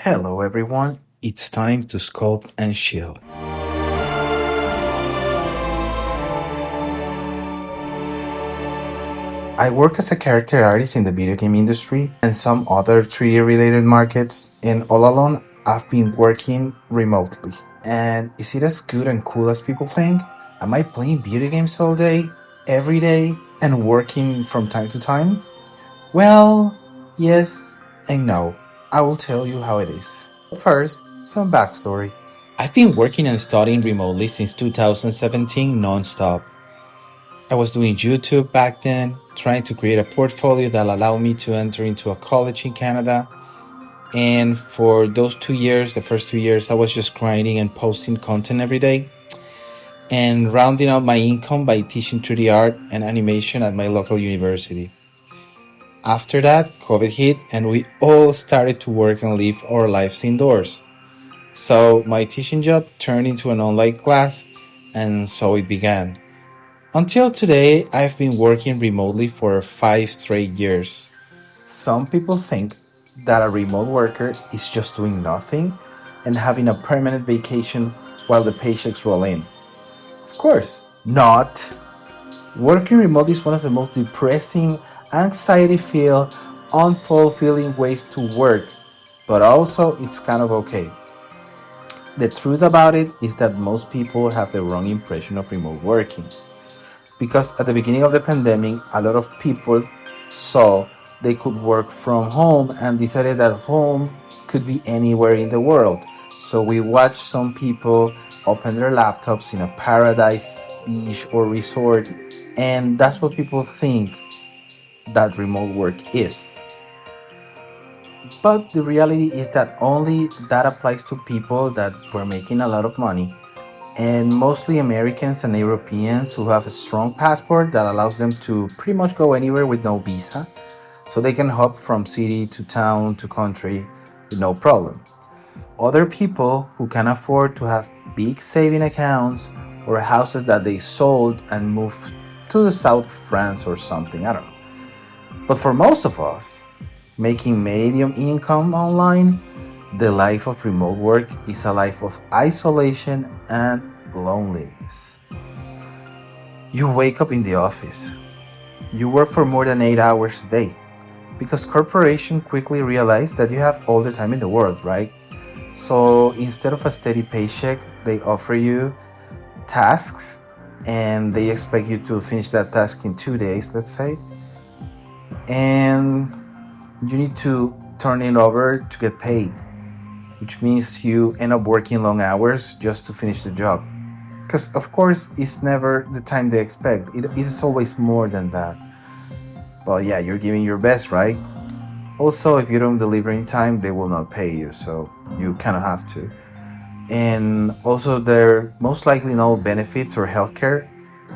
Hello everyone, it's time to sculpt and chill. I work as a character artist in the video game industry and some other 3D related markets, and all along I've been working remotely. And is it as good and cool as people think? Am I playing video games all day, every day, and working from time to time? Well, yes and no. I will tell you how it is. First, some backstory. I've been working and studying remotely since 2017 non-stop. I was doing YouTube back then, trying to create a portfolio that allowed me to enter into a college in Canada. And for those 2 years, the first 2 years, I was just grinding and posting content every day and rounding out my income by teaching 3D art and animation at my local university. After that, COVID hit and we all started to work and live our lives indoors. So my teaching job turned into an online class, and so it began. Until today, I've been working remotely for 5 straight years. Some people think that a remote worker is just doing nothing and having a permanent vacation while the paychecks roll in. Of course, not. Working remote is one of the most depressing, anxiety-filled, unfulfilling ways to work, but also it's kind of okay. The truth about it is that most people have the wrong impression of remote working. Because at the beginning of the pandemic, a lot of people saw they could work from home and decided that home could be anywhere in the world. So we watched some people open their laptops in a paradise beach or resort, and that's what people think that remote work is. But the reality is that only that applies to people that were making a lot of money, and mostly Americans and Europeans who have a strong passport that allows them to pretty much go anywhere with no visa, so they can hop from city to town to country with no problem. Other people who can afford to have big saving accounts or houses that they sold and moved to the south of France or something, I don't know. But for most of us, making medium income online, the life of remote work is a life of isolation and loneliness. You wake up in the office. You work for more than 8 hours a day because corporations quickly realize that you have all the time in the world, right? So instead of a steady paycheck, they offer you tasks and they expect you to finish that task in 2 days, let's say. And you need to turn it over to get paid, which means you end up working long hours just to finish the job. Because, of course, it's never the time they expect, it is always more than that. But yeah, you're giving your best, right? Also, if you don't deliver in time, they will not pay you, so you kind of have to. And also, there are most likely no benefits or healthcare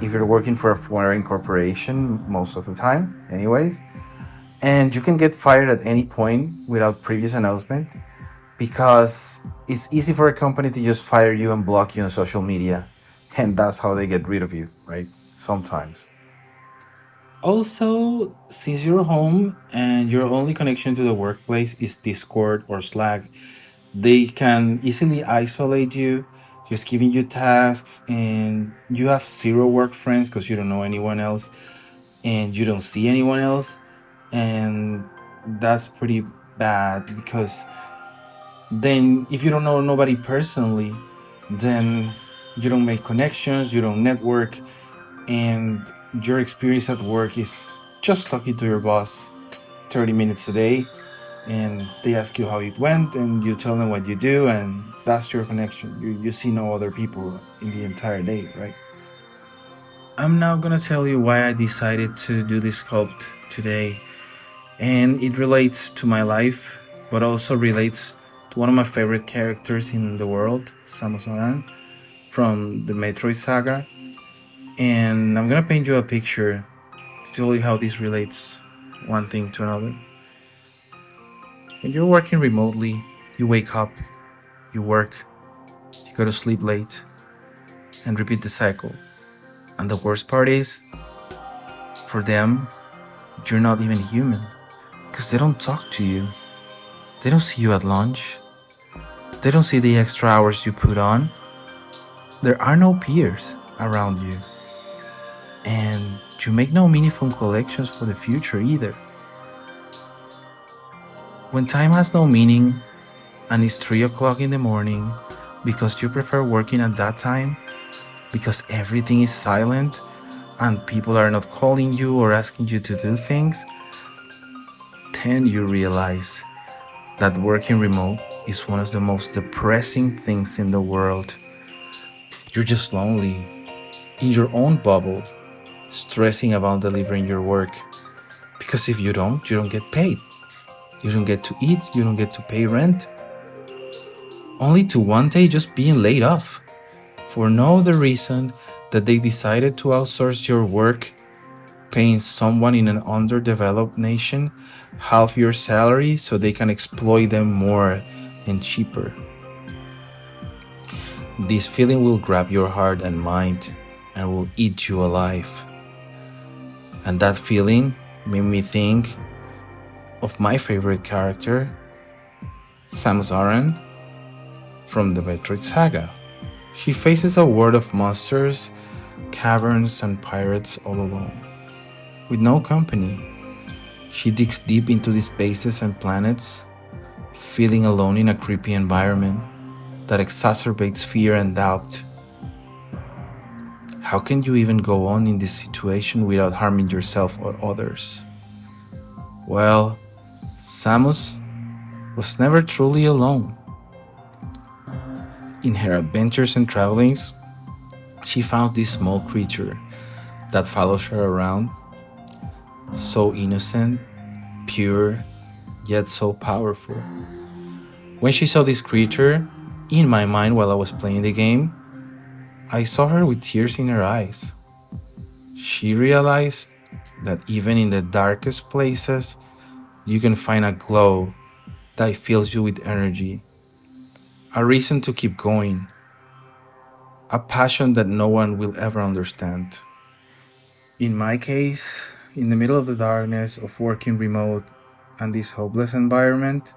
if you're working for a foreign corporation, most of the time, anyways. And you can get fired at any point without previous announcement because it's easy for a company to just fire you and block you on social media. And that's how they get rid of you, right? Sometimes. Also, since you're home and your only connection to the workplace is Discord or Slack, they can easily isolate you, just giving you tasks, and you have zero work friends because you don't know anyone else and you don't see anyone else. And that's pretty bad because then if you don't know nobody personally, then you don't make connections, you don't network, and your experience at work is just talking to your boss 30 minutes a day, and they ask you how it went and you tell them what you do, and that's your connection. You see no other people in the entire day, right? I'm now gonna tell you why I decided to do this sculpt today, and it relates to my life but also relates to one of my favorite characters in the world, Samus Aran, from the Metroid saga. And I'm gonna paint you a picture to tell you how this relates one thing to another. When you're working remotely, you wake up, you work, you go to sleep late, and repeat the cycle. And the worst part is, for them, you're not even human, because they don't talk to you. They don't see you at lunch. They don't see the extra hours you put on. There are no peers around you. And you make no meaningful collections for the future either. When time has no meaning and it's 3 o'clock in the morning because you prefer working at that time, because everything is silent and people are not calling you or asking you to do things, then you realize that working remote is one of the most depressing things in the world. You're just lonely, in your own bubble, stressing about delivering your work. Because if you don't get paid. You don't get to eat, you don't get to pay rent. Only to one day just being laid off. For no other reason that they decided to outsource your work, paying someone in an underdeveloped nation half your salary so they can exploit them more and cheaper. This feeling will grab your heart and mind and will eat you alive. And that feeling made me think of my favorite character, Samus Aran, from the Metroid saga. She faces a world of monsters, caverns, and pirates all alone. With no company, she digs deep into these spaces and planets, feeling alone in a creepy environment that exacerbates fear and doubt. How can you even go on in this situation without harming yourself or others? Well, Samus was never truly alone. In her adventures and travelings, she found this small creature that follows her around, so innocent, pure, yet so powerful. When she saw this creature, in my mind while I was playing the game, I saw her with tears in her eyes. She realized that even in the darkest places, you can find a glow that fills you with energy, a reason to keep going, a passion that no one will ever understand. In my case, in the middle of the darkness of working remote and this hopeless environment,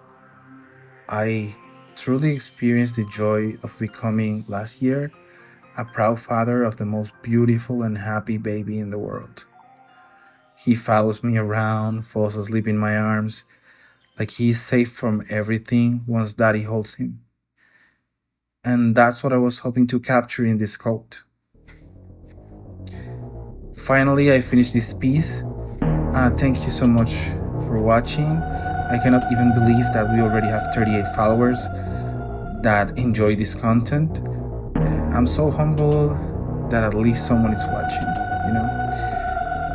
I truly experienced the joy of becoming, last year, a proud father of the most beautiful and happy baby in the world. He follows me around, falls asleep in my arms, like he is safe from everything once daddy holds him. And that's what I was hoping to capture in this sculpt. Finally, I finished this piece. Thank you so much for watching. I cannot even believe that we already have 38 followers that enjoy this content. I'm so humble that at least someone is watching,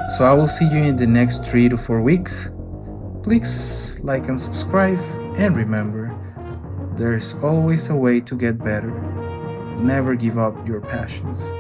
So I will see you in the next 3 to 4 weeks. Please like and subscribe, and remember, there's always a way to get better. Never give up your passions.